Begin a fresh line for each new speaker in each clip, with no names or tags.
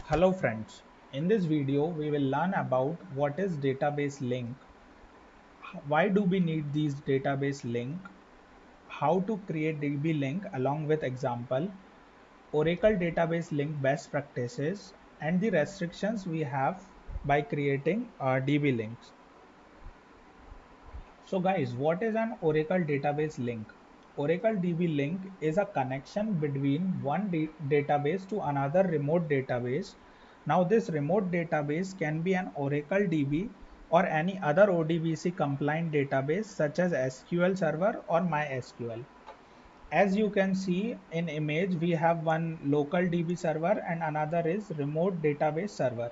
Hello friends, in this video we will learn about what is database link, why do we need these database link, how to create DB link along with example, Oracle database link best practices and the restrictions we have by creating DB links. So guys, what is an Oracle database link? Oracle DB link is a connection between one database to another remote database. Now this remote database can be an Oracle DB or any other ODBC compliant database such as SQL Server or MySQL. As you can see in image, we have one local DB server and another is remote database server.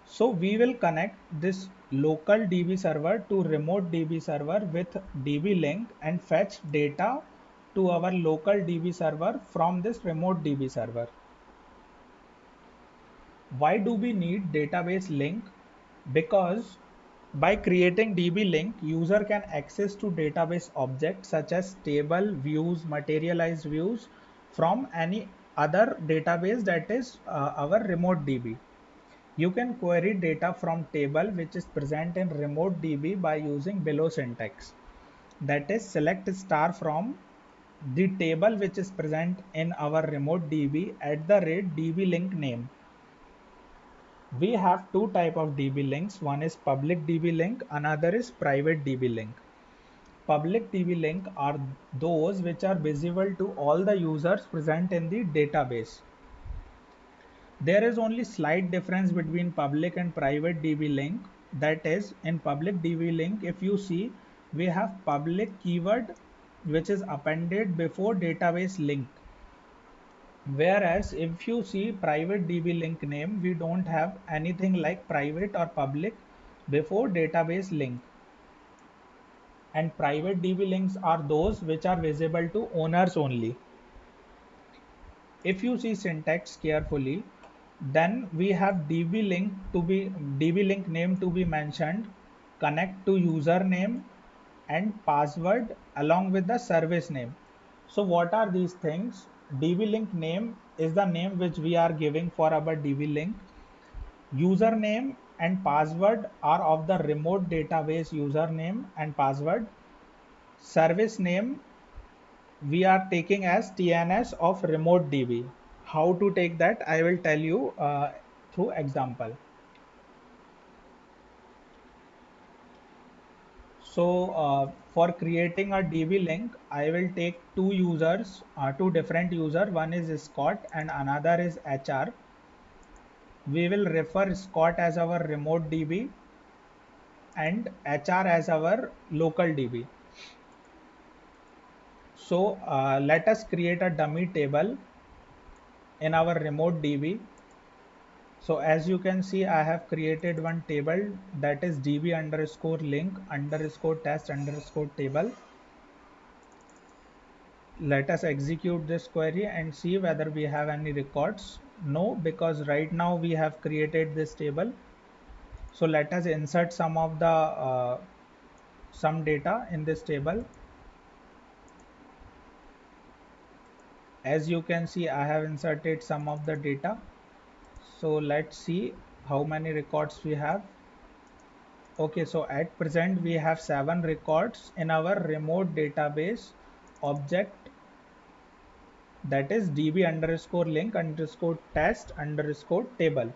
So we will connect this local DB server to remote DB server with DB link and fetch data to our local DB server from this remote DB server. Why do we need database link? Because by creating DB link, user can access to database objects such as table, views, materialized views from any other database that is our remote DB. You can query data from table which is present in remote DB by using below syntax. That is select star from the table which is present in our remote DB at the rate DB link name. We have two type of DB links. One is public DB link, another is private DB link. Public DB link are those which are visible to all the users present in the database. There is only slight difference between public and private DB link. That is, in public DB link, if you see, we have public keyword which is appended before database link. Whereas if you see private DB link name, we don't have anything like private or public before database link. And private DB links are those which are visible to owners only. If you see syntax carefully, then we have DB link name to be mentioned, connect to username and password along with the service name. So what are these things? DB link name is the name which we are giving for our DB link. Username and password are of the remote database username and password. Service name we are taking as TNS of remote DB. How to take that I will tell you through example. So for creating a DB link, I will take two users, two different users. One is Scott and another is HR. We will refer Scott as our remote DB and HR as our local DB. So let us create a dummy table in our remote DB. So as you can see, I have created one table that is db underscore link underscore test underscore table. Let us execute this query and see whether we have any records. No, because right now we have created this table. So let us insert some of the some data in this table. As you can see, I have inserted some of the data. So let's see how many records we have. Okay, so at present we have 7 records in our remote database object, that is db underscore link underscore test underscore table.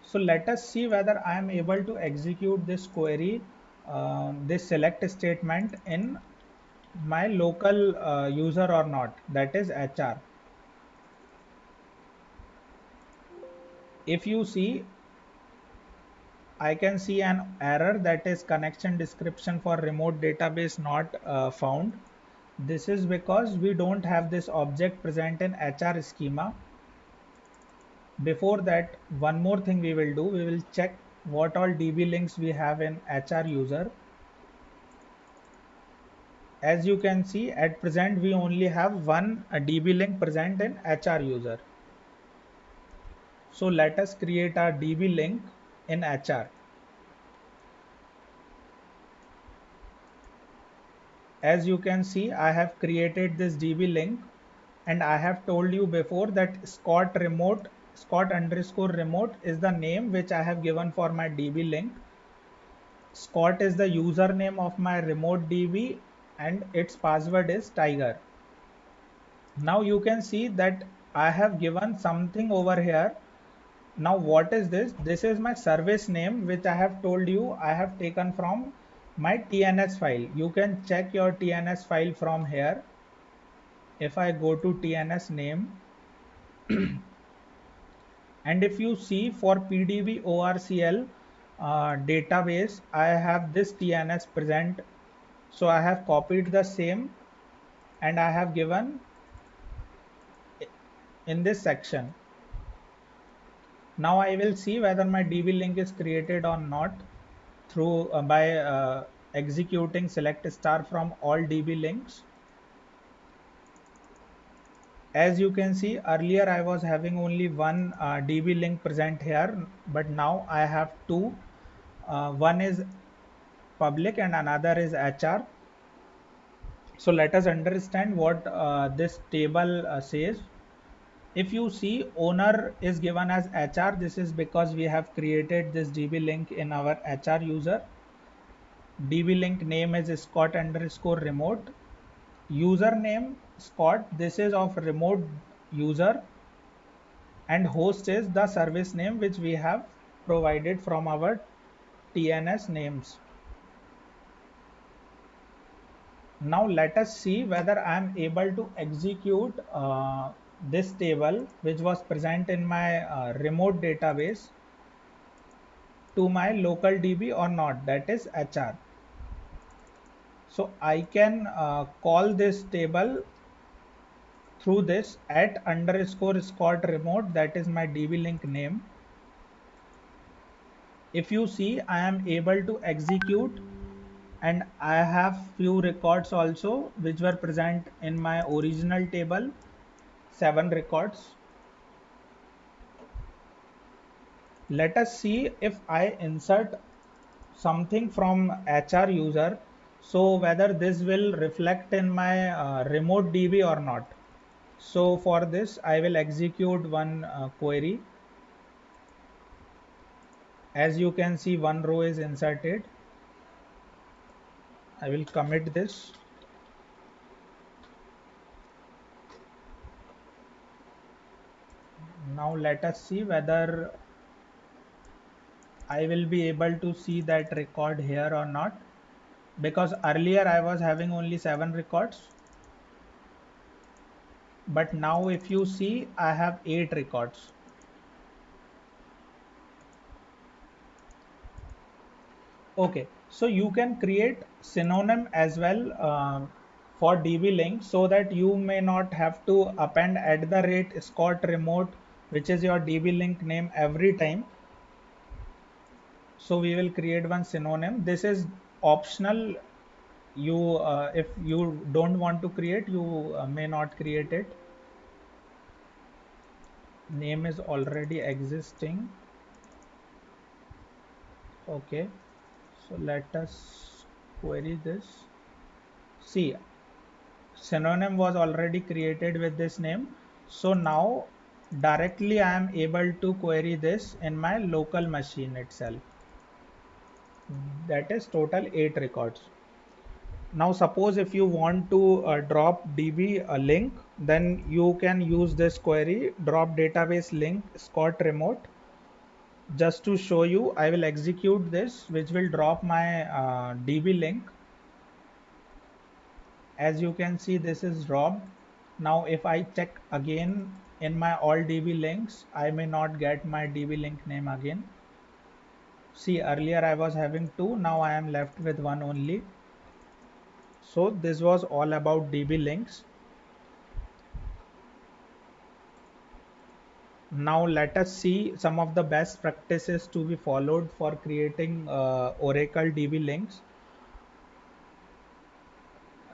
So let us see whether I am able to execute this query, this select statement in my local user or not, that is HR. If you see, I can see an error, that is connection description for remote database not found. This is because we don't have this object present in HR schema. Before that, one more thing we will do, we will check what all DB links we have in HR user. As you can see, at present we only have one DB link present in HR user. So let us create a DB link in HR. As you can see, I have created this DB link and I have told you before that Scott remote Scott underscore remote is the name which I have given for my DB link. Scott is the username of my remote DB and its password is tiger. Now you can see that I have given something over here. Now what is this? This is my service name which I have told you I have taken from my TNS file. You can check your TNS file from here. If I go to TNS name and if you see for PDB ORCL database, I have this TNS present. So I have copied the same and I have given in this section. Now I will see whether my DB link is created or not through by executing select star from all DB links. As you can see, earlier I was having only one DB link present here, but now I have two. One is public and another is HR. So let us understand what this table says. If you see, owner is given as HR. This is because we have created this DB link in our HR user. DB link name is Scott underscore remote. Username Scott, this is of remote user, and host is the service name which we have provided from our TNS names. Now let us see whether I am able to execute this table which was present in my remote database to my local DB or not, that is HR. So I can call this table through this at underscore Scott remote, that is my DB link name. If you see, I am able to execute and I have few records also which were present in my original table, 7 records. Let us see if I insert something from HR user, so whether this will reflect in my remote DB or not. So for this I will execute one query. As you can see, one row is inserted. I will commit this. Now let us see whether I will be able to see that record here or not, because earlier I was having only 7 records, but now if you see, I have 8 records. Okay, so you can create synonym as well for DB link, so that you may not have to append @Scott remote, which is your DB link name, every time. So we will create one synonym. This is optional. You if you don't want to create, you may not create it. Name is already existing. Okay, so let us query this. See, synonym was already created with this name, so now directly I am able to query this in my local machine itself. That is total 8 records. Now suppose if you want to drop DB a link, then you can use this query, drop database link Scott remote. Just to show you, I will execute this, which will drop my DB link. As you can see, this is dropped. Now if I check again in my all DB links, I may not get my DB link name again. See, earlier I was having 2, now I am left with 1 only. So this was all about DB links. Now let us see some of the best practices to be followed for creating Oracle DB links.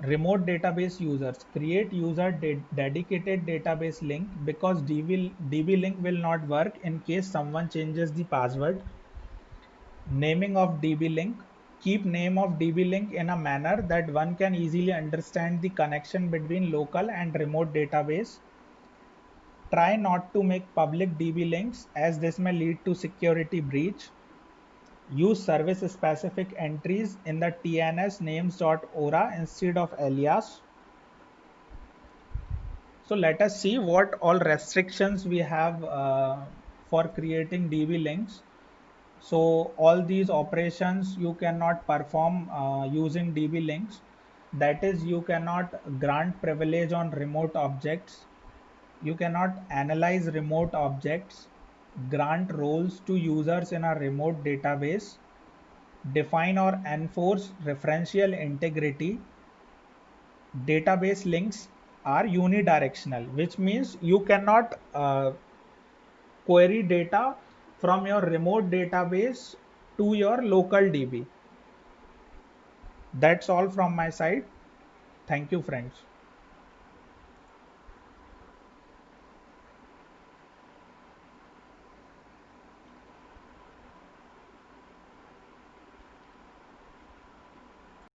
Remote database users, create user dedicated database link, because DB link will not work in case someone changes the password. Naming of DB link, keep name of DB link in a manner that one can easily understand the connection between local and remote database. try not to make public DB links as this may lead to security breach. Use service specific entries in the TNS names.ora instead of alias. So let us see what all restrictions we have for creating DB links. So all these operations you cannot perform using DB links. That is, you cannot grant privilege on remote objects. You cannot analyze remote objects, grant roles to users in a remote database, define or enforce referential integrity. Database links are unidirectional, which means you cannot query data from your remote database to your local DB. That's all from my side. Thank you, friends.